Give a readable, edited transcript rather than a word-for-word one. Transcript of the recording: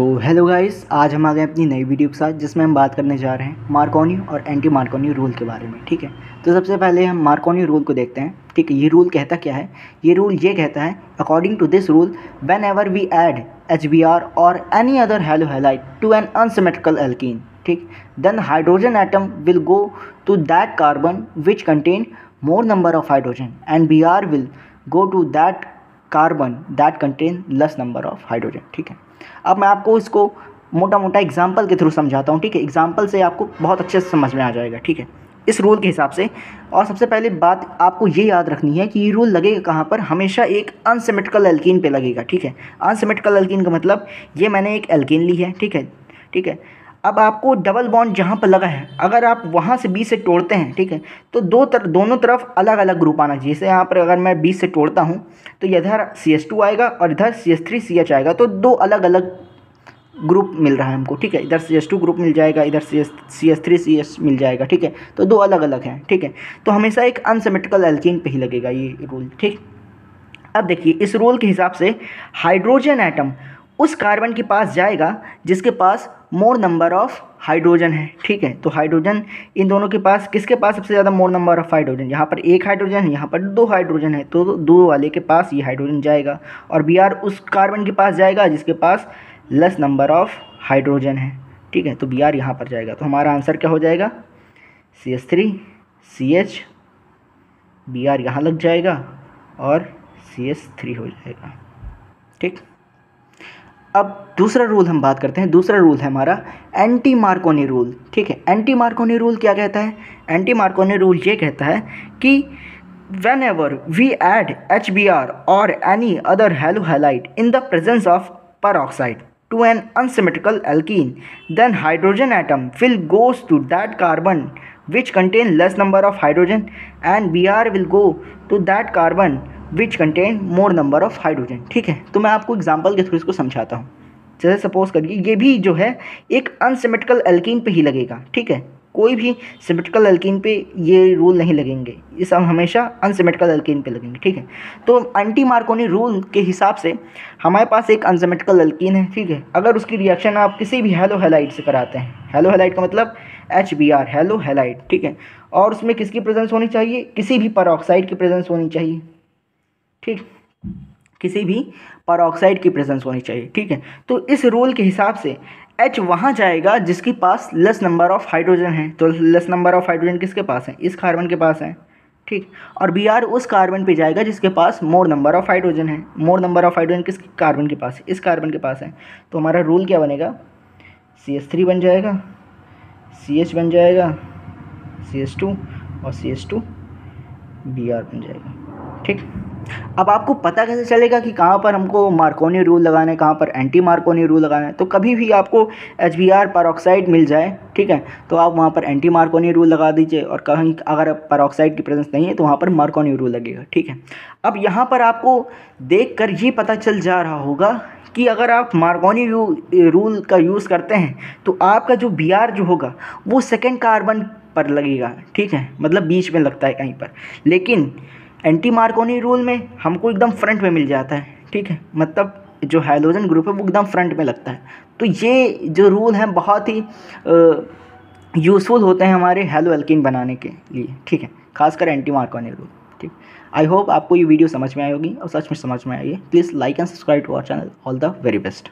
तो hello guys, आज हम आ गए अपनी नई वीडियो के साथ जिसमें हम बात करने जा रहे हैं मार्कोनी और एंटी मार्कोनी रूल के बारे में। ठीक है, तो सबसे पहले हम मार्कोनी रूल को देखते हैं। ठीक है, ये रूल कहता क्या है? ये रूल ये कहता है, according to this rule whenever we add HBr और any other hello halide to an unsymmetrical alkene, ठीक, then hydrogen atom will go to that carbon which contain more number of hydrogen and Br will go to that carbon that contain less number of hydrogen। ठीक है, अब मैं आपको इसको मोटा मोटा example के थ्रू समझाता हूँ। ठीक है, एग्जाम्पल से आपको बहुत अच्छे से समझ में आ जाएगा। ठीक है, इस रूल के हिसाब से। और सबसे पहले बात आपको ये याद रखनी है कि ये रूल लगेगा कहाँ पर? हमेशा एक अनसिमेट्रिकल एल्कीन पे लगेगा। ठीक है, अनसिमेट्रिकल एल्कीन का मतलब ये मैंने एक एल्कीन ली है। ठीक है, ठीक है, अब आपको डबल बॉन्ड जहाँ पर लगा है, अगर आप वहाँ से 20 से तोड़ते हैं, ठीक है, तो दोनों तरफ अलग अलग ग्रुप आना चाहिए। जैसे यहाँ पर अगर मैं 20 से तोड़ता हूँ तो इधर CH2 आएगा और इधर CH3CH आएगा, तो दो अलग अलग ग्रुप मिल रहा है हमको। ठीक है, इधर CH2 ग्रुप मिल जाएगा, इधर CH3CH मिल जाएगा। ठीक है, तो दो अलग अलग हैं। ठीक है, तो हमेशा एक अनसिमेट्रिकल एल्कीन पे ही लगेगा ये रूल। ठीक, अब देखिए इस रूल के हिसाब से हाइड्रोजन एटम उस कार्बन के पास जाएगा जिसके पास मोर नंबर ऑफ हाइड्रोजन है। ठीक है, तो हाइड्रोजन इन दोनों के पास, किसके पास सबसे ज़्यादा मोर नंबर ऑफ हाइड्रोजन? यहाँ पर एक हाइड्रोजन है, यहाँ पर दो हाइड्रोजन है, तो दो वाले के पास ये हाइड्रोजन जाएगा। और Br उस कार्बन के पास जाएगा जिसके पास लेस नंबर ऑफ हाइड्रोजन है। ठीक है, तो Br यहाँ पर जाएगा। तो हमारा आंसर क्या हो जाएगा? CH3CH, Br यहाँ लग जाएगा और CH3 हो जाएगा। ठीक, अब दूसरा रूल हम बात करते हैं। दूसरा रूल है हमारा एंटी मार्कोनी रूल। ठीक है, एंटी मार्कोनी रूल क्या कहता है? एंटी मार्कोनी रूल ये कहता है कि whenever we add HBr और any other hello halide in the presence of peroxide to an unsymmetrical alkene, then hydrogen atom will goes to that carbon which contain less number of hydrogen and Br will go to that carbon which contain more number of hydrogen. ठीक है, तो मैं आपको example के through इसको समझाता हूँ। जैसे सपोज करिए ये भी जो है एक अनसिमेट्रिकल एल्कीन पे ही लगेगा। ठीक है, कोई भी सिमेट्रिकल एल्कीन पे ये रूल नहीं लगेंगे, ये सब हमेशा अनसिमेट्रिकल एल्कीन पे लगेंगे। ठीक है, तो एंटी मार्कोनी रूल के हिसाब से हमारे पास एक अनसिमेट्रिकल एल्कीन है। ठीक है, अगर उसकी रिएक्शन आप किसी भी हैलो हैलाइड से कराते हैं, हैलो हैलाइड का मतलब HBr, हैलो हैलाइड। ठीक है, और उसमें किसकी प्रेजेंस होनी चाहिए? किसी भी पेरोक्साइड की प्रेजेंस होनी चाहिए। ठीक, किसी भी पेरोक्साइड की प्रेजेंस होनी चाहिए। ठीक है, तो इस रूल के हिसाब से H वहाँ जाएगा जिसके पास लेस नंबर ऑफ हाइड्रोजन है। तो लेस नंबर ऑफ हाइड्रोजन किसके पास है? इस कार्बन के पास है। ठीक, और Br उस कार्बन पे जाएगा जिसके पास मोर नंबर ऑफ हाइड्रोजन है। मोर नंबर ऑफ हाइड्रोजन किस कार्बन के पास है? इस कार्बन के पास है। तो हमारा रूल क्या बनेगा? CH3 बन जाएगा, CH बन जाएगा, CH2 और CH2 Br बन जाएगा। ठीक, अब आपको पता कैसे चलेगा कि कहाँ पर हमको मार्कोनी रूल लगाना है, कहाँ पर एंटी मार्कोनी रूल लगाना है? तो कभी भी आपको HBr पेरोक्साइड मिल जाए, ठीक है, तो आप वहाँ पर एंटी मार्कोनी रूल लगा दीजिए, और कहीं अगर पेरोक्साइड की प्रेजेंस नहीं है तो वहाँ पर मार्कोनी रूल लगेगा। ठीक है, अब यहाँ पर आपको देखकर ये पता चल जा रहा होगा कि अगर आप मार्कोनी रूल का यूज़ करते हैं तो आपका जो Br जो होगा वो सेकेंड कार्बन पर लगेगा। ठीक है, मतलब बीच में लगता है कहीं पर, लेकिन एंटी मार्कोनी रूल में हमको एकदम फ्रंट में मिल जाता है। ठीक है, मतलब जो हाइड्रोजन ग्रुप है वो एकदम फ्रंट में लगता है। तो ये जो रूल हैं बहुत ही यूज़फुल होते हैं हमारे हैलो एल्कीन बनाने के लिए। ठीक है, खासकर एंटी मार्कोनी रूल। ठीक, आई होप आपको ये वीडियो समझ में आई होगी, और सच में समझ में आई है। Please like and subscribe to our channel. All the very best.